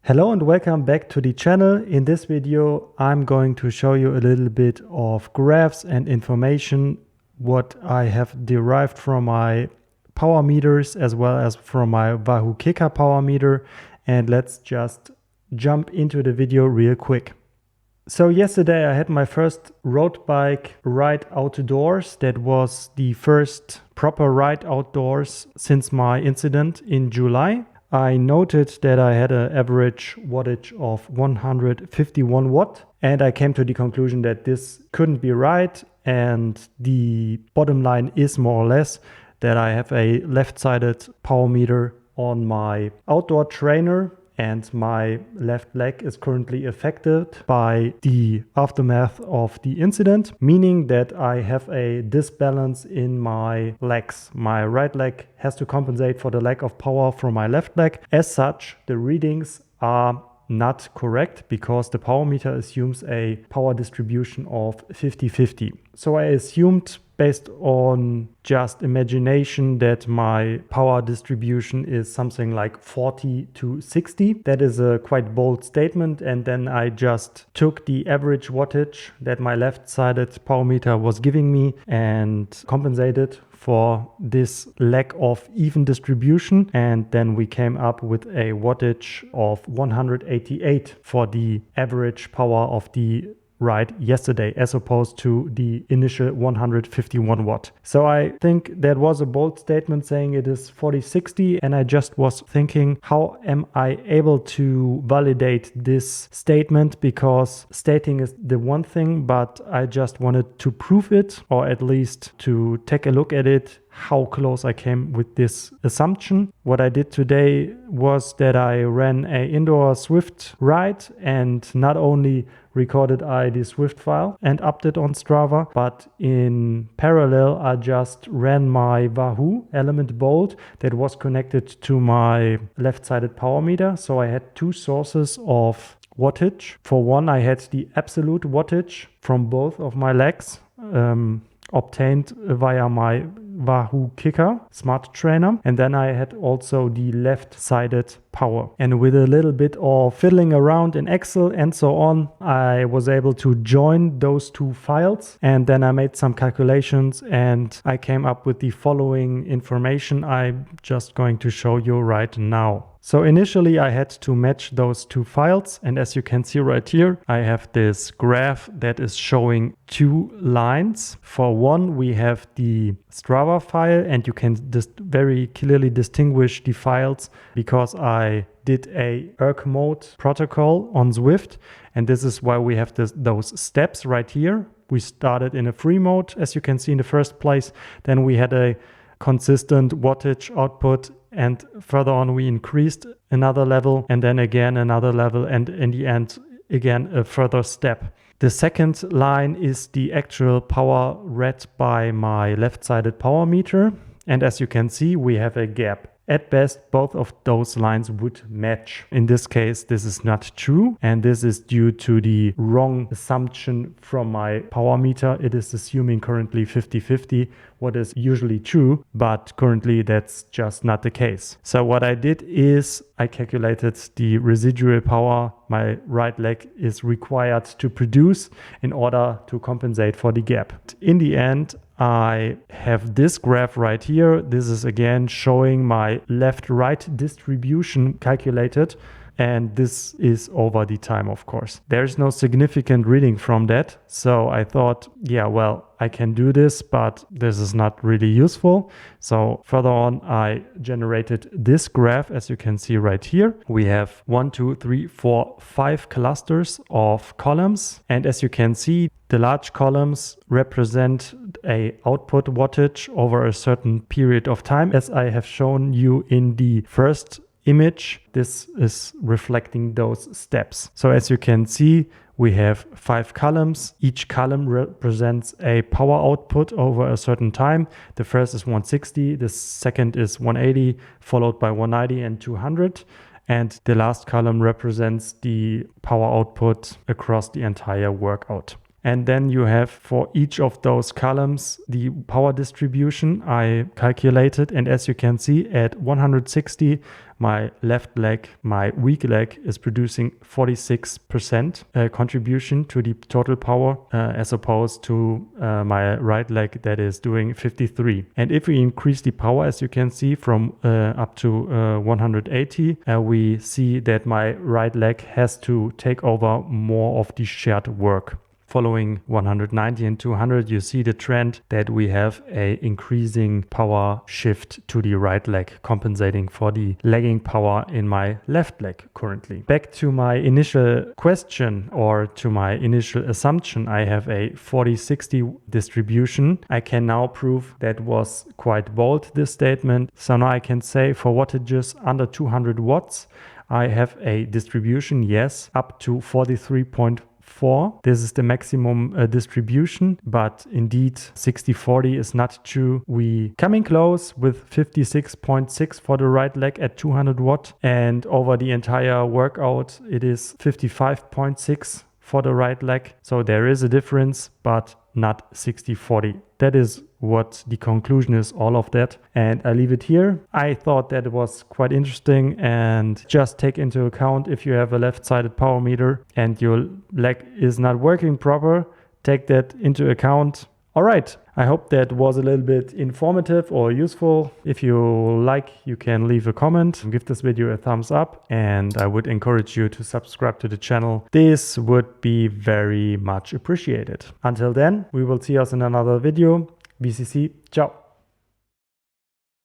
Hello and welcome back to the channel. In this video, I'm going to show you a little bit of graphs and information what I have derived from my power meters as well as from my Wahoo KICKR power meter. And let's just jump into the video real quick. So yesterday I had my first road bike ride outdoors. That was the first proper ride outdoors since my incident in July. I noted that I had an average wattage of 151 watt, and I came to the conclusion that this couldn't be right. And the bottom line is more or less that I have a left-sided power meter on my outdoor trainer, and my left leg is currently affected by the aftermath of the incident, meaning that I have a disbalance in my legs. My right leg has to compensate for the lack of power from my left leg. As such, the readings are not correct because the power meter assumes a power distribution of 50-50. So I assumed, based on just imagination, that my power distribution is something like 40-60. That is a quite bold statement, and then I just took the average wattage that my left-sided power meter was giving me and compensated for this lack of even distribution, and then we came up with a wattage of 188 for the average power of the ride yesterday, as opposed to the initial 151 watt. So I think that was a bold statement saying it is 40-60, and I just was thinking, how am I able to validate this statement? Because stating is the one thing, but I just wanted to prove it, or at least to take a look at it, how close I came with this assumption. What I did today was that I ran an indoor Swift ride, and not only recorded I the Swift file and upped it on Strava, but in parallel I just ran my Wahoo Element Bolt that was connected to my left-sided power meter. So I had two sources of wattage. For one, I had the absolute wattage from both of my legs, obtained via my Wahoo KICKR smart trainer, and then I had also the left-sided power. And with a little bit of fiddling around in Excel and so on, I was able to join those two files, and then I made some calculations and I came up with the following information I'm just going to show you right now. So initially I had to match those two files, and as you can see right here, I have this graph that is showing two lines. For one, we have the Strava file, and you can very clearly distinguish the files because I did a erg mode protocol on Zwift, and this is why we have those steps right here. We started in a free mode, as you can see in the first place. Then we had a consistent wattage output, and further on we increased another level, and then again another level, and in the end again a further step. The second line is the actual power read by my left-sided power meter, and as you can see we have a gap. At best, both of those lines would match. In this case, this is not true, and this is due to the wrong assumption from my power meter. It is assuming currently 50-50, what is usually true, but currently that's just not the case. So what I did is I calculated the residual power my right leg is required to produce in order to compensate for the gap. In the end, I have this graph right here. This is again showing my left-right distribution calculated, and this is over the time, of course. There's no significant reading from that, so I thought, yeah, well, I can do this, but this is not really useful. So further on, I generated this graph, as you can see right here. We have 1, 2, 3, 4, 5 clusters of columns, and as you can see, the large columns represent a output wattage over a certain period of time. As I have shown you in the first image, this is reflecting those steps. So as you can see, we have 5 columns. Each column represents a power output over a certain time. The first is 160, the second is 180, followed by 190 and 200. And the last column represents the power output across the entire workout. And then you have for each of those columns the power distribution I calculated. And as you can see, at 160, my left leg, my weak leg, is producing 46% contribution to the total power, as opposed to my right leg that is doing 53. And if we increase the power, as you can see, from up to 180, we see that my right leg has to take over more of the shared work. Following 190 and 200, you see the trend that we have a increasing power shift to the right leg, compensating for the lagging power in my left leg currently. Back to my initial question, or to my initial assumption, I have a 40-60 distribution. I can now prove that was quite bold, this statement. So now I can say for wattages under 200 watts, I have a distribution, yes, up to 43.4. This is the maximum distribution, but indeed 60-40 is not true. We coming close with 56.6 for the right leg at 200 watt, and over the entire workout it is 55.6 for the right leg. So there is a difference, but not 60-40. That is what the conclusion is, all of that. And I leave it here. I thought that it was quite interesting, and just take into account if you have a left-sided power meter and your leg is not working proper, take that into account. All right, I hope that was a little bit informative or useful. If you like, you can leave a comment and give this video a thumbs up, and I would encourage you to subscribe to the channel. This would be very much appreciated. Until then, we will see us in another video. BCC, ciao.